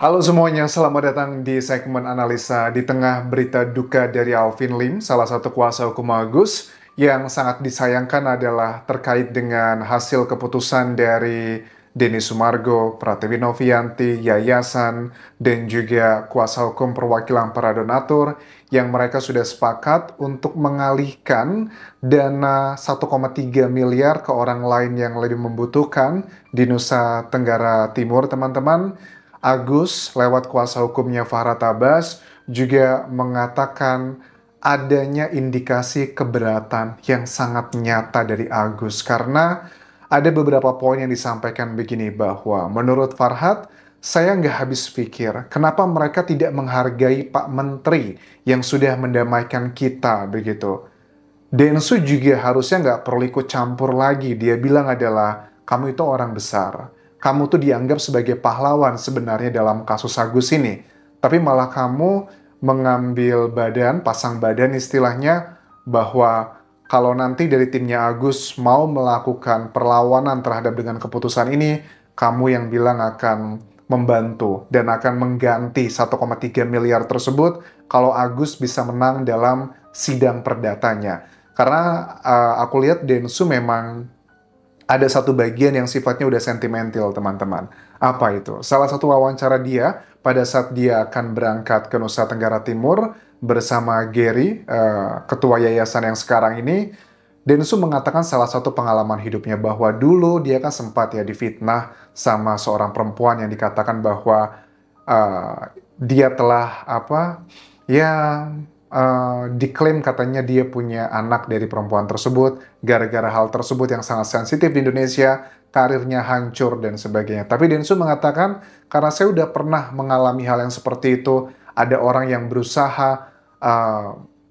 Halo semuanya, selamat datang di segmen analisa di tengah berita duka dari Alvin Lim, salah satu kuasa hukum Agus. Yang sangat disayangkan adalah terkait dengan hasil keputusan dari Denny Sumargo, Pratiwi Novianti, Yayasan, dan juga kuasa hukum perwakilan para donatur yang mereka sudah sepakat untuk mengalihkan dana 1,3 miliar ke orang lain yang lebih membutuhkan di Nusa Tenggara Timur, teman-teman. Agus lewat kuasa hukumnya Farhad Abbas juga mengatakan adanya indikasi keberatan yang sangat nyata dari Agus karena ada beberapa poin yang disampaikan begini bahwa menurut Farhad, saya nggak habis pikir kenapa mereka tidak menghargai Pak Menteri yang sudah mendamaikan kita begitu. Densu juga harusnya nggak perlu ikut campur lagi. Dia bilang adalah, kamu itu orang besar. Kamu tuh dianggap sebagai pahlawan sebenarnya dalam kasus Agus ini. Tapi malah kamu mengambil badan, pasang badan istilahnya, bahwa kalau nanti dari timnya Agus mau melakukan perlawanan terhadap dengan keputusan ini, kamu yang bilang akan membantu dan akan mengganti 1,3 miliar tersebut kalau Agus bisa menang dalam sidang perdatanya. Karena aku lihat Densu memang ada satu bagian yang sifatnya udah sentimental, teman-teman. Apa itu? Salah satu wawancara dia pada saat dia akan berangkat ke Nusa Tenggara Timur bersama Gary, ketua yayasan yang sekarang ini. Densu mengatakan salah satu pengalaman hidupnya bahwa dulu dia kan sempat ya difitnah sama seorang perempuan yang dikatakan bahwa dia telah ya diklaim katanya dia punya anak dari perempuan tersebut. Gara-gara hal tersebut yang sangat sensitif di Indonesia, karirnya hancur dan sebagainya. Tapi Densu mengatakan, karena saya udah pernah mengalami hal yang seperti itu, ada orang yang berusaha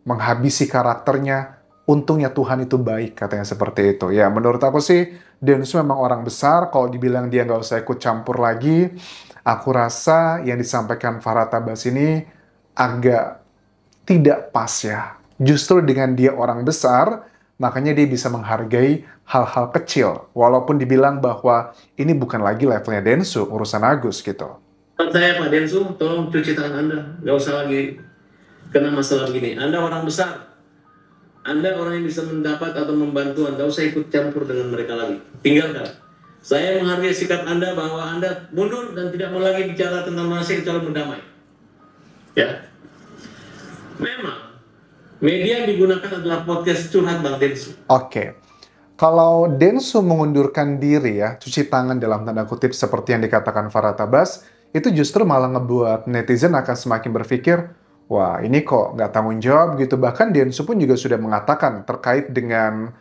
menghabisi karakternya, untungnya Tuhan itu baik, katanya seperti itu. Ya, menurut aku sih, Densu memang orang besar, kalau dibilang dia nggak usah ikut campur lagi, aku rasa yang disampaikan Farhad Abbas ini agak tidak pas ya. Justru dengan dia orang besar, makanya dia bisa menghargai hal-hal kecil. Walaupun dibilang bahwa ini bukan lagi levelnya Densu, urusan Agus gitu. Saya Pak Densu, tolong cuci tangan Anda. Nggak usah lagi kena masalah begini. Anda orang besar. Anda orang yang bisa mendapat atau membantu. Anda usah ikut campur dengan mereka lagi. Tinggalkan. Saya menghargai sikap Anda bahwa Anda mundur dan tidak mau lagi bicara tentang nasib kecuali berdamai. Ya. Memang media yang digunakan adalah podcast curhat Bang Densu. Oke. Kalau Densu mengundurkan diri ya, cuci tangan dalam tanda kutip seperti yang dikatakan Farhad Abbas, itu justru malah ngebuat netizen akan semakin berpikir, wah ini kok nggak tanggung jawab gitu. Bahkan Densu pun juga sudah mengatakan terkait dengan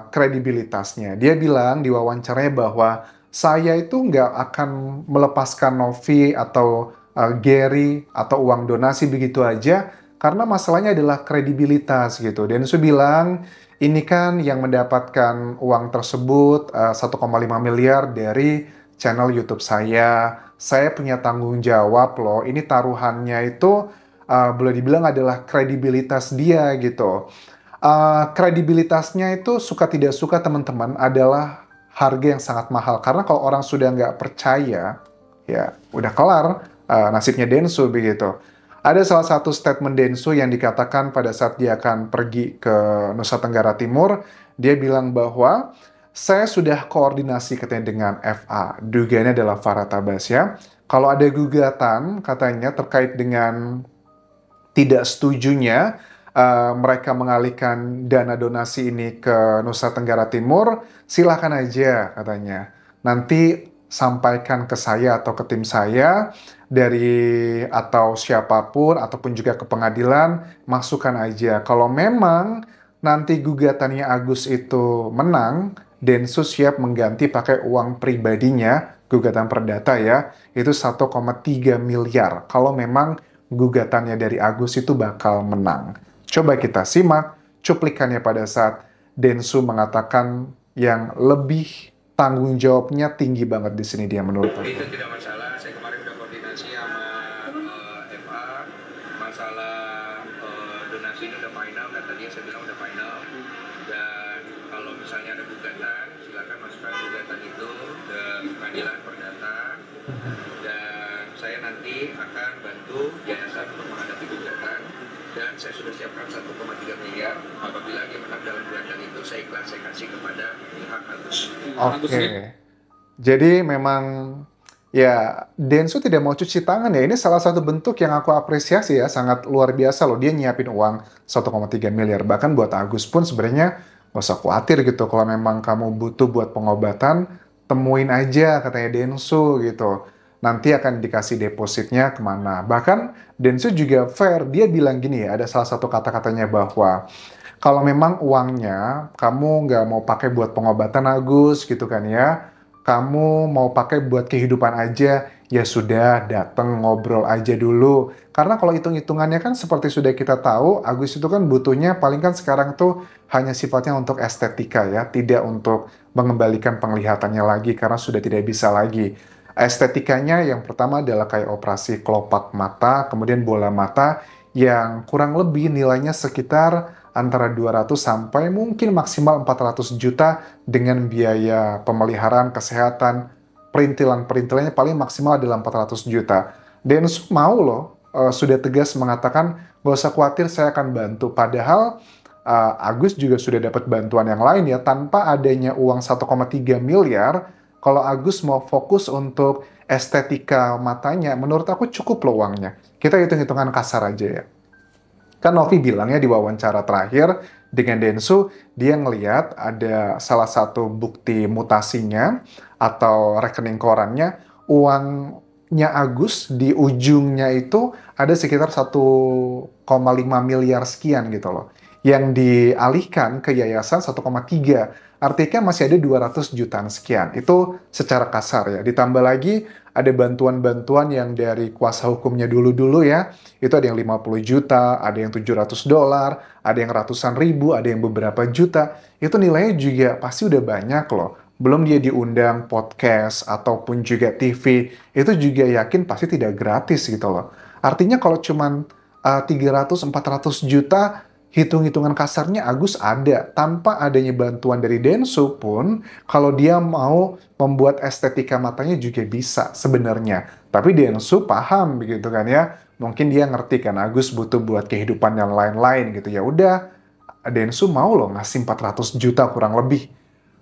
kredibilitasnya. Dia bilang di wawancaranya bahwa saya itu nggak akan melepaskan Novi atau Gary atau uang donasi begitu aja, karena masalahnya adalah kredibilitas gitu. Densu bilang, ini kan yang mendapatkan uang tersebut 1,5 miliar dari channel YouTube saya. Saya punya tanggung jawab loh. Ini taruhannya itu boleh dibilang adalah kredibilitas dia gitu. Kredibilitasnya itu suka tidak suka teman-teman adalah harga yang sangat mahal. Karena kalau orang sudah nggak percaya, ya udah kelar nasibnya Densu begitu. Ada salah satu statement Densu yang dikatakan pada saat dia akan pergi ke Nusa Tenggara Timur. Dia bilang bahwa saya sudah koordinasi katanya dengan FA. Dugaannya adalah Farhad Abbas ya. Kalau ada gugatan katanya terkait dengan tidak setujunya mereka mengalihkan dana donasi ini ke Nusa Tenggara Timur, silakan aja katanya. Nanti sampaikan ke saya atau ke tim saya dari atau siapapun ataupun juga ke pengadilan, masukkan aja. Kalau memang nanti gugatannya Agus itu menang, Densus siap mengganti pakai uang pribadinya, gugatan perdata ya, itu 1,3 miliar. Kalau memang gugatannya dari Agus itu bakal menang. Coba kita simak cuplikannya pada saat Densu mengatakan yang lebih tanggung jawabnya tinggi banget di sini dia menurut aku. Itu tidak masalah. Saya kemarin udah koordinasi sama FA masalah donasi ini udah final dan tadi saya bilang udah final. Dan kalau misalnya ada gugatan, silakan masukkan gugatan itu ke pengadilan perdata. Dan saya nanti akan bantu yayasan untuk menghadapi gugatan, dan saya sudah siapkan 1,3 miliar. Apabila dia menang dalam gugatan itu, saya ikhlas, saya kasih kepada pihak Agus. Oke. Jadi memang ya Densu tidak mau cuci tangan ya. Ini salah satu bentuk yang aku apresiasi ya. Sangat luar biasa loh. Dia nyiapin uang 1,3 miliar. Bahkan buat Agus pun sebenarnya gak usah khawatir gitu. Kalau memang kamu butuh buat pengobatan, temuin aja katanya Densu gitu. Nanti akan dikasih depositnya kemana. Bahkan Densu juga fair. Dia bilang gini ya, ada salah satu kata-katanya bahwa kalau memang uangnya kamu nggak mau pakai buat pengobatan Agus gitu kan ya, kamu mau pakai buat kehidupan aja, ya sudah datang ngobrol aja dulu. Karena kalau hitung-hitungannya kan seperti sudah kita tahu, Agus itu kan butuhnya paling kan sekarang tuh hanya sifatnya untuk estetika ya, tidak untuk mengembalikan penglihatannya lagi karena sudah tidak bisa lagi. Estetikanya yang pertama adalah kayak operasi kelopak mata, kemudian bola mata yang kurang lebih nilainya sekitar antara 200 sampai mungkin maksimal 400 juta dengan biaya pemeliharaan kesehatan, perintilan-perintilannya paling maksimal adalah 400 juta. Densu mau loh, sudah tegas mengatakan, gak usah khawatir saya akan bantu. Padahal Agus juga sudah dapat bantuan yang lain ya, tanpa adanya uang 1,3 miliar, kalau Agus mau fokus untuk estetika matanya, menurut aku cukup loh uangnya. Kita hitung-hitungan kasar aja ya. Kan Novi bilangnya di wawancara terakhir dengan Densu, dia ngeliat ada salah satu bukti mutasinya atau rekening korannya, uangnya Agus di ujungnya itu ada sekitar 1,5 miliar sekian gitu loh. Yang dialihkan ke yayasan 1,3. Artinya masih ada 200 jutaan sekian. Itu secara kasar ya. Ditambah lagi ada bantuan-bantuan yang dari kuasa hukumnya dulu-dulu ya. Itu ada yang 50 juta, ada yang $700, ada yang ratusan ribu, ada yang beberapa juta. Itu nilainya juga pasti udah banyak loh. Belum dia diundang podcast ataupun juga TV. Itu juga yakin pasti tidak gratis gitu loh. Artinya kalau cuman 300-400 juta, hitung-hitungan kasarnya Agus ada. Tanpa adanya bantuan dari Densu pun, kalau dia mau membuat estetika matanya juga bisa sebenarnya. Tapi Densu paham begitu kan ya. Mungkin dia ngerti kan Agus butuh buat kehidupan yang lain-lain gitu. Ya udah, Densu mau loh ngasih 400 juta kurang lebih.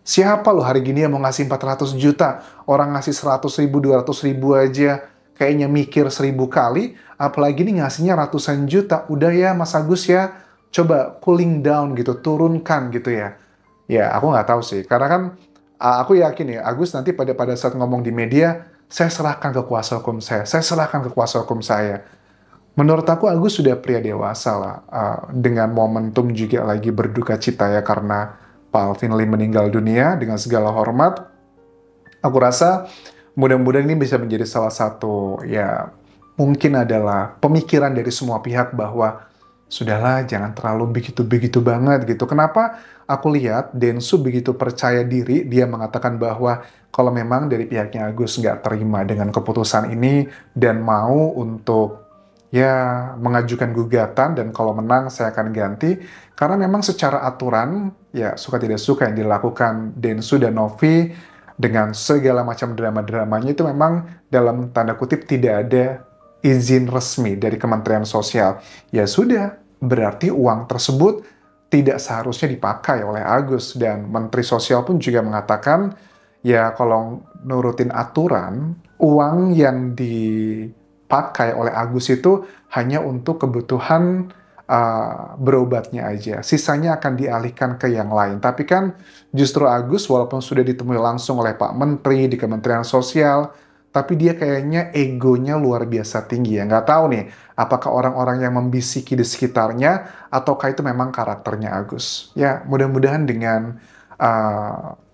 Siapa loh hari gini yang mau ngasih 400 juta? Orang ngasih 100 ribu, 200 ribu aja kayaknya mikir 1000 kali. Apalagi nih ngasihnya ratusan juta. Udah ya Mas Agus ya, coba cooling down gitu, turunkan gitu ya. Ya, aku nggak tahu sih. Karena kan aku yakin ya, Agus nanti pada saat ngomong di media, saya serahkan ke kuasa hukum saya serahkan ke kuasa hukum saya. Menurut aku Agus sudah pria dewasa lah. Dengan momentum juga lagi berduka cita ya, karena Pak Alvin Lim meninggal dunia dengan segala hormat. Aku rasa mudah-mudahan ini bisa menjadi salah satu, ya mungkin adalah pemikiran dari semua pihak bahwa sudahlah, jangan terlalu begitu-begitu banget gitu. Kenapa aku lihat Densu begitu percaya diri, dia mengatakan bahwa kalau memang dari pihaknya Agus nggak terima dengan keputusan ini dan mau untuk ya mengajukan gugatan dan kalau menang saya akan ganti. Karena memang secara aturan, ya suka tidak suka yang dilakukan Densu dan Novi dengan segala macam drama-dramanya itu memang dalam tanda kutip tidak ada izin resmi dari Kementerian Sosial. Ya sudah, berarti uang tersebut tidak seharusnya dipakai oleh Agus. Dan Menteri Sosial pun juga mengatakan, ya kalau nurutin aturan, uang yang dipakai oleh Agus itu hanya untuk kebutuhan berobatnya aja. Sisanya akan dialihkan ke yang lain. Tapi kan justru Agus walaupun sudah ditemui langsung oleh Pak Menteri di Kementerian Sosial, tapi dia kayaknya egonya luar biasa tinggi ya. Nggak tahu nih, apakah orang-orang yang membisiki di sekitarnya, ataukah itu memang karakternya Agus. Ya, mudah-mudahan dengan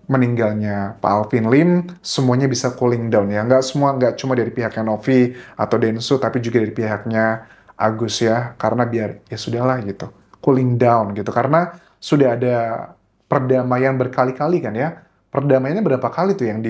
meninggalnya Pak Alvin Lim, semuanya bisa cooling down ya. Nggak cuma dari pihaknya Novi atau Densu, tapi juga dari pihaknya Agus ya. Karena biar, ya sudahlah gitu, cooling down gitu. Karena sudah ada perdamaian berkali-kali kan ya. Perdamaiannya berapa kali tuh yang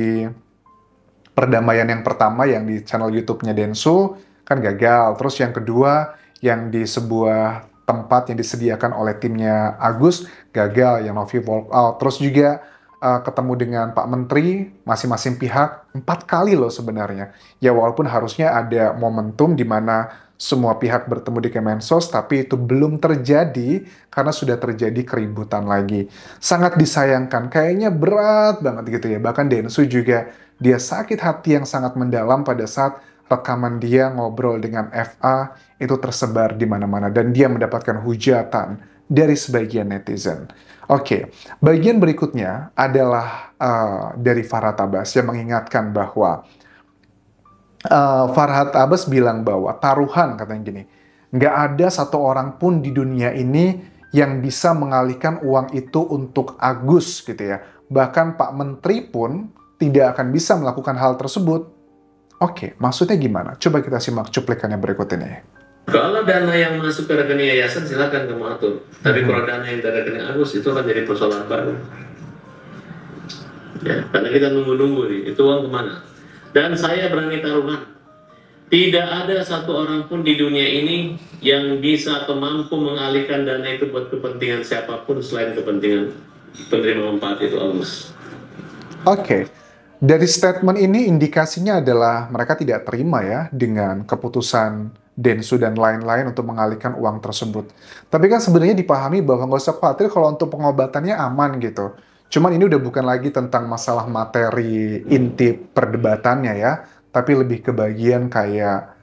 perdamaian yang pertama yang di channel YouTube-nya Densu kan gagal. Terus yang kedua yang di sebuah tempat yang disediakan oleh timnya Agus gagal, yang Novi walk out. Terus juga ketemu dengan Pak Menteri, masing-masing pihak 4 kali loh sebenarnya. Ya walaupun harusnya ada momentum di mana semua pihak bertemu di Kemensos, tapi itu belum terjadi karena sudah terjadi keributan lagi. Sangat disayangkan, kayaknya berat banget gitu ya. Bahkan Densu juga, dia sakit hati yang sangat mendalam pada saat rekaman dia ngobrol dengan FA itu tersebar di mana-mana dan dia mendapatkan hujatan dari sebagian netizen. Oke, bagian berikutnya adalah dari Farhad Abbas yang mengingatkan bahwa Farhad Abbas bilang bahwa taruhan, katanya gini, nggak ada satu orang pun di dunia ini yang bisa mengalihkan uang itu untuk Agus gitu ya. Bahkan Pak Menteri pun tidak akan bisa melakukan hal tersebut. Oke, maksudnya gimana? Coba kita simak cuplikannya berikut ini. Kalau dana yang masuk ke rekening yayasan silakan kamu atur. Tapi kalau dana yang dari rekening Agus itu akan jadi persoalan baru. Ya, karena kita nunggu-nunggu nih, itu uang kemana? Dan saya berani taruhan, tidak ada satu orang pun di dunia ini yang bisa atau mampu mengalihkan dana itu buat kepentingan siapapun selain kepentingan penerima manfaat itu Agus. Oke. Dari statement ini indikasinya adalah mereka tidak terima ya dengan keputusan Densu dan lain-lain untuk mengalihkan uang tersebut. Tapi kan sebenarnya dipahami bahwa nggak usah khawatir kalau untuk pengobatannya aman gitu. Cuman ini udah bukan lagi tentang masalah materi inti perdebatannya ya, tapi lebih ke bagian kayak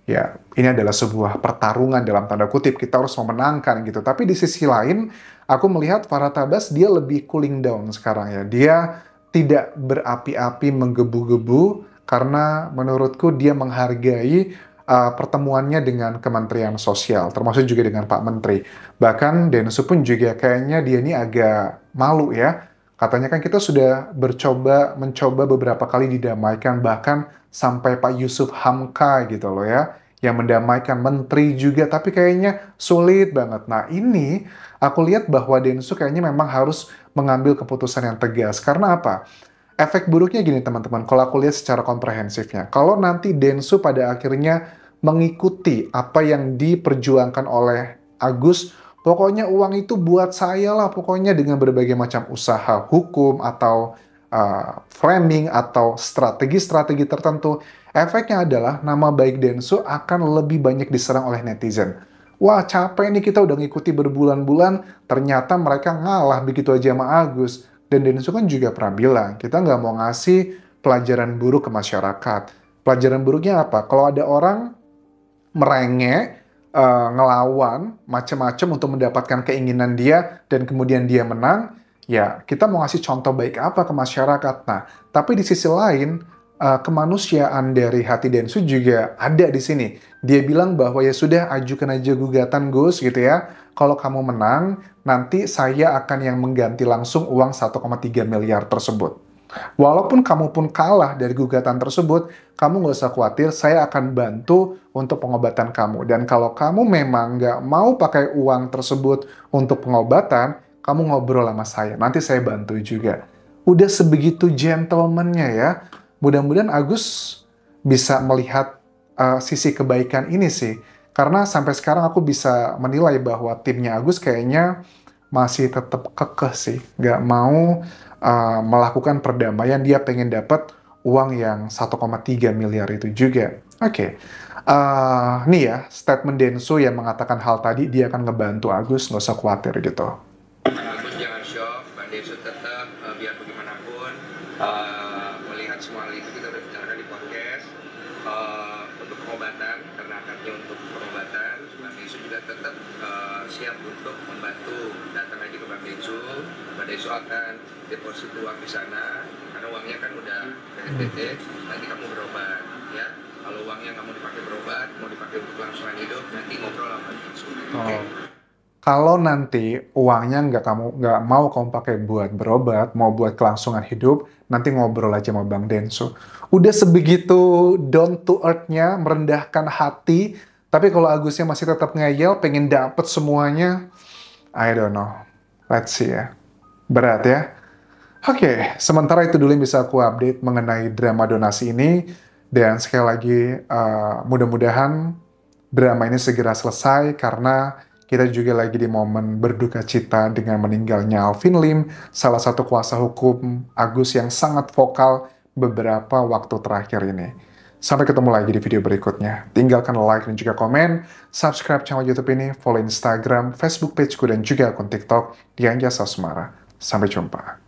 ya ini adalah sebuah pertarungan dalam tanda kutip, kita harus memenangkan gitu. Tapi di sisi lain, aku melihat Farhad Abbas dia lebih cooling down sekarang ya. Dia tidak berapi-api menggebu-gebu karena menurutku dia menghargai pertemuannya dengan Kementerian Sosial, termasuk juga dengan Pak Menteri. Bahkan Densu pun juga kayaknya dia ini agak malu ya. Katanya kan kita sudah mencoba beberapa kali didamaikan, bahkan sampai Pak Yusuf Hamka gitu loh ya, yang mendamaikan Menteri juga, tapi kayaknya sulit banget. Nah ini aku lihat bahwa Densu kayaknya memang harus mengambil keputusan yang tegas. Karena apa? Efek buruknya gini teman-teman, kalau aku lihat secara komprehensifnya, kalau nanti Densu pada akhirnya mengikuti apa yang diperjuangkan oleh Agus, pokoknya uang itu buat saya lah, pokoknya dengan berbagai macam usaha hukum atau framing atau strategi-strategi tertentu, efeknya adalah nama baik Densu akan lebih banyak diserang oleh netizen. Wah capek nih kita udah ngikuti berbulan-bulan, ternyata mereka ngalah begitu aja sama Agus. Dan Densu kan juga pernah bilang, kita nggak mau ngasih pelajaran buruk ke masyarakat. Pelajaran buruknya apa? Kalau ada orang merengek, ngelawan, macam-macam untuk mendapatkan keinginan dia, dan kemudian dia menang, ya kita mau ngasih contoh baik apa ke masyarakat. Nah, tapi di sisi lain, kemanusiaan dari hati Densu juga ada di sini. Dia bilang bahwa ya sudah ajukan aja gugatan Gus gitu ya. Kalau kamu menang, nanti saya akan yang mengganti langsung uang 1,3 miliar tersebut. Walaupun kamu pun kalah dari gugatan tersebut, kamu nggak usah khawatir, saya akan bantu untuk pengobatan kamu. Dan kalau kamu memang nggak mau pakai uang tersebut untuk pengobatan, kamu ngobrol sama saya, nanti saya bantu juga. Udah sebegitu gentleman-nya ya. Mudah-mudahan Agus bisa melihat sisi kebaikan ini sih. Karena sampai sekarang aku bisa menilai bahwa timnya Agus kayaknya masih tetap kekeh sih. Nggak mau melakukan perdamaian, dia pengen dapat uang yang 1,3 miliar itu juga. Oke. Nih ya, statement Densu yang mengatakan hal tadi, dia akan ngebantu Agus, nggak usah khawatir gitu. Agus jangan shock, Mbak Densu tetap biar bagaimanapun melihat semua hal itu kita udah bicarakan di podcast untuk pengobatan, karena akadnya untuk pengobatan, Mbak Densu juga tetap siap untuk membantu. Datang aja ke Mbak Densu akan deposit uang di sana, karena uangnya kan udah PSBT, nanti kamu berobat ya. Kalau uangnya nggak mau dipakai berobat, mau dipakai untuk kelangsungan hidup, nanti ngobrol sama Mbak Densu. Okay. Kalau nanti uangnya nggak mau kamu pakai buat berobat, mau buat kelangsungan hidup, nanti ngobrol aja sama Bang Densu. Udah sebegitu down to earth-nya, merendahkan hati, tapi kalau Agusnya masih tetap ngeyel, pengen dapet semuanya, I don't know. Let's see ya. Berat ya. Oke, sementara itu dulu yang bisa aku update mengenai drama donasi ini. Dan sekali lagi, mudah-mudahan drama ini segera selesai karena kita juga lagi di momen berduka cita dengan meninggalnya Alvin Lim, salah satu kuasa hukum Agus yang sangat vokal beberapa waktu terakhir ini. Sampai ketemu lagi di video berikutnya. Tinggalkan like dan juga komen, subscribe channel YouTube ini, follow Instagram, Facebook pageku, dan juga akun TikTok Dian Jasa Sumara. Sampai jumpa.